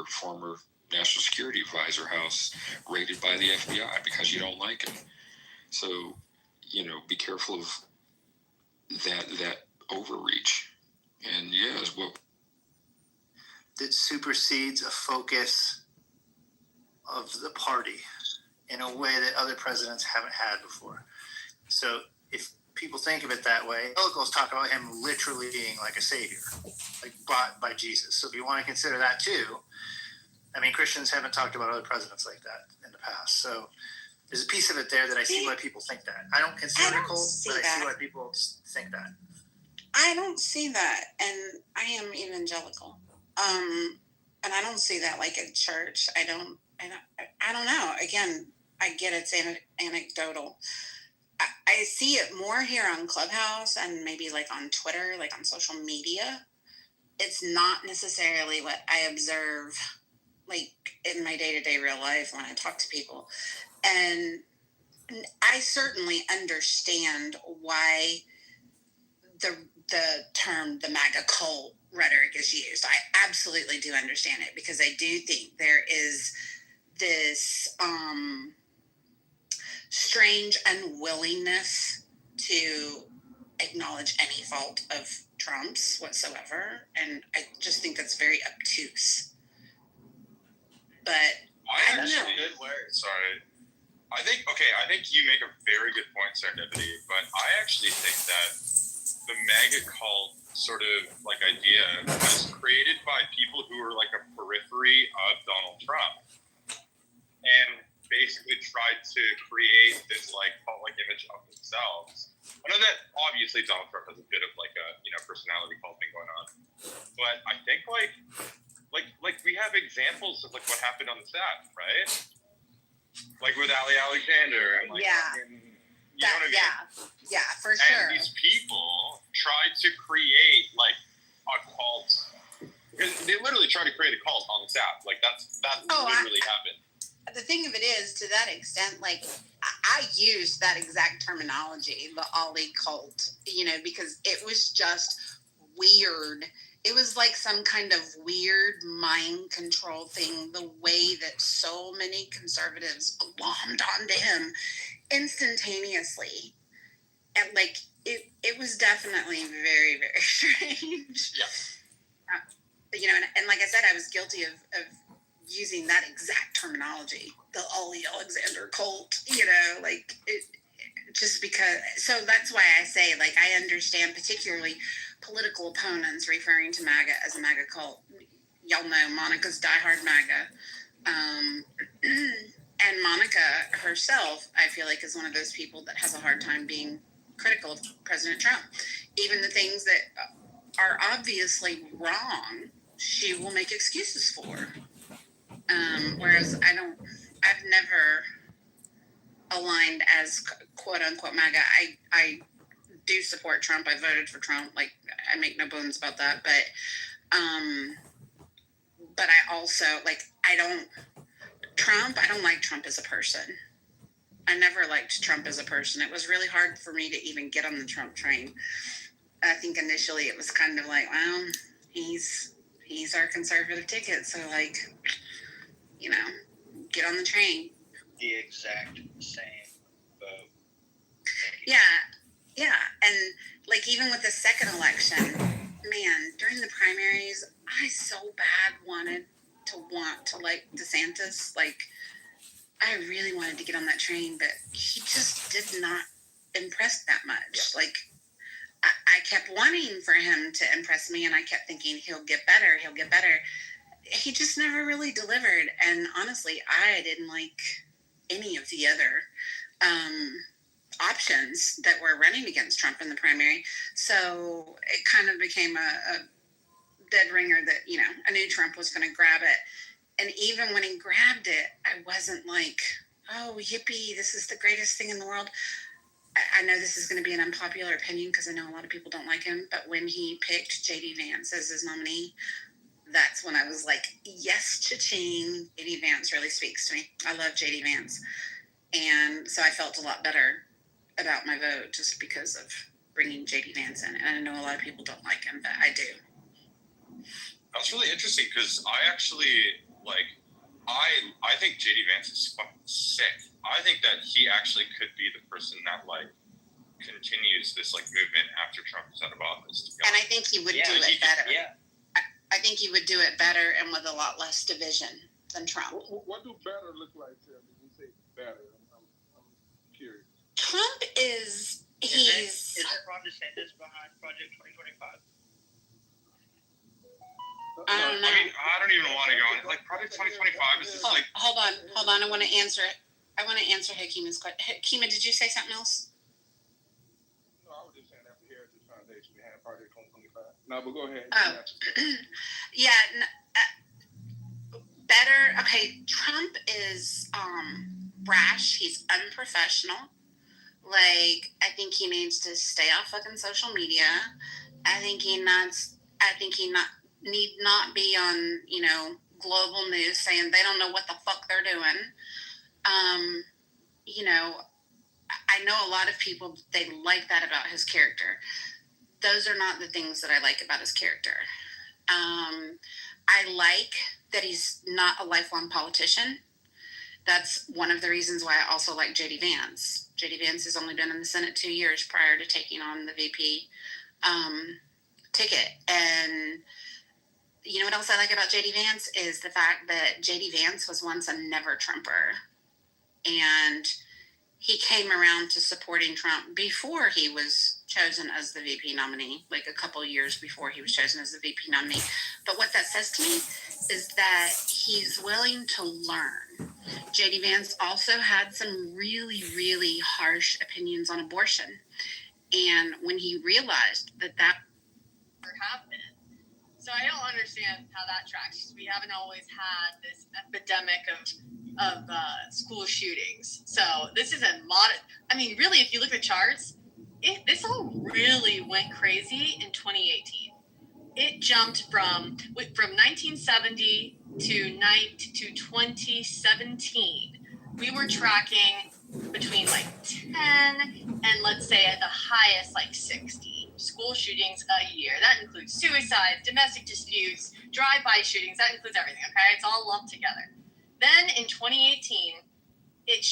your former national security advisor house raided by the FBI because you don't like him. So, be careful of that overreach. And yes, that supersedes a focus of the party in a way that other presidents haven't had before. So if people think of it that way, evangelicals talk about him literally being like a savior, like bought by Jesus. So if you want to consider that too, I mean, Christians haven't talked about other presidents like that in the past. So there's a piece of it there that I see why people think that. I don't consider it a cult, but I see why people think that. I don't see that, and I am evangelical, and I don't see that like in church. I don't know. Again, I get it's anecdotal. I see it more here on Clubhouse and maybe like on Twitter, like on social media. It's not necessarily what I observe like in my day-to-day real life when I talk to people. And I certainly understand why the term the MAGA cult rhetoric is used. I absolutely do understand it because I do think there is this strange unwillingness to acknowledge any fault of Trump's whatsoever. And I just think that's very obtuse. But I don't know. Good word. Sorry. I think you make a very good point, Serendipity, but I actually think that the MAGA cult sort of like idea was created by people who were like a periphery of Donald Trump and basically tried to create this like cult-like image of themselves. I know that obviously Donald Trump has a bit of like a personality cult thing going on, but I think like we have examples of like what happened on the set, right? Like with Ali Alexander and like you know what I mean? Yeah, for sure. And these people tried to create like a cult. They literally tried to create a cult on the staff. Like that literally happened. The thing of it is, to that extent, like I used that exact terminology, the Ali cult, because it was just weird. It was like some kind of weird mind control thing, the way that so many conservatives glommed onto him instantaneously. And like, it was definitely very, very strange. Yeah. And like I said, I was guilty of using that exact terminology, the Ali Alexander cult, like it just because. So that's why I say, like, I understand particularly political opponents referring to MAGA as a MAGA cult. Y'all know Monica's diehard MAGA. And Monica herself, I feel like, is one of those people that has a hard time being critical of President Trump. Even the things that are obviously wrong, she will make excuses for. Whereas I've never aligned as quote unquote MAGA. I do support Trump. I voted for Trump. Like, I make no bones about that. But I also, like, I don't like Trump as a person. I never liked Trump as a person. It was really hard for me to even get on the Trump train. I think initially it was kind of like, well, he's our conservative ticket. So, like, get on the train. The exact same vote. Yeah. And like, even with the second election, man, during the primaries, I so bad wanted to like DeSantis. Like, I really wanted to get on that train, but he just did not impress that much. Like, I kept wanting for him to impress me, and I kept thinking he'll get better. He just never really delivered. And honestly, I didn't like any of the other options that were running against Trump in the primary. So it kind of became a dead ringer that, I knew Trump was going to grab it. And even when he grabbed it, I wasn't like, oh, yippee, this is the greatest thing in the world. I know this is going to be an unpopular opinion because I know a lot of people don't like him. But when he picked J.D. Vance as his nominee, that's when I was like, yes, cha-ching. J.D. Vance really speaks to me. I love J.D. Vance. And so I felt a lot better about my vote just because of bringing J.D. Vance in. And I know a lot of people don't like him, but I do. That's really interesting because I actually like, I think JD Vance is fucking sick. I think that he actually could be the person that like continues this like movement after Trump is out of office. To be And I honest. think he would Yeah, do it better. Yeah. I think he would do it better and with a lot less division than Trump. What do better look like to him? When you say better, I'm curious. Trump is Is it Ron DeSantis behind Project 2025? I don't know. I mean, I don't even want to go in. Like, Project 2025 is just like. Hold on. I want to answer Hakeem's question. Hakeem, did you say something else? No, I was just saying after Heritage Foundation, we had Project 2025. No, but go ahead. Oh. Yeah. Better. Okay. Trump is brash. He's unprofessional. Like, I think he needs to stay off fucking social media. I think he need not be on, global news saying they don't know what the fuck they're doing. I know a lot of people, they like that about his character. Those are not the things that I like about his character. I like that he's not a lifelong politician. That's one of the reasons why I also like JD Vance. JD Vance has only been in the Senate 2 years prior to taking on the VP ticket. And you know what else I like about JD Vance is the fact that JD Vance was once a never Trumper. And he came around to supporting Trump before he was chosen as the VP nominee, like a couple years before he was chosen as the VP nominee. But what that says to me is that he's willing to learn. JD Vance also had some really, really harsh opinions on abortion. And when he realized that happened. So I don't understand how that tracks. We haven't always had this epidemic of school shootings. So this is really, if you look at the charts, this all really went crazy in 2018. It jumped from 1970 to 2017. We were tracking between like 10 and let's say at the highest like 60 school shootings a year. That includes suicides, domestic disputes, drive-by shootings. That includes everything, okay? It's all lumped together. Then in 2018, it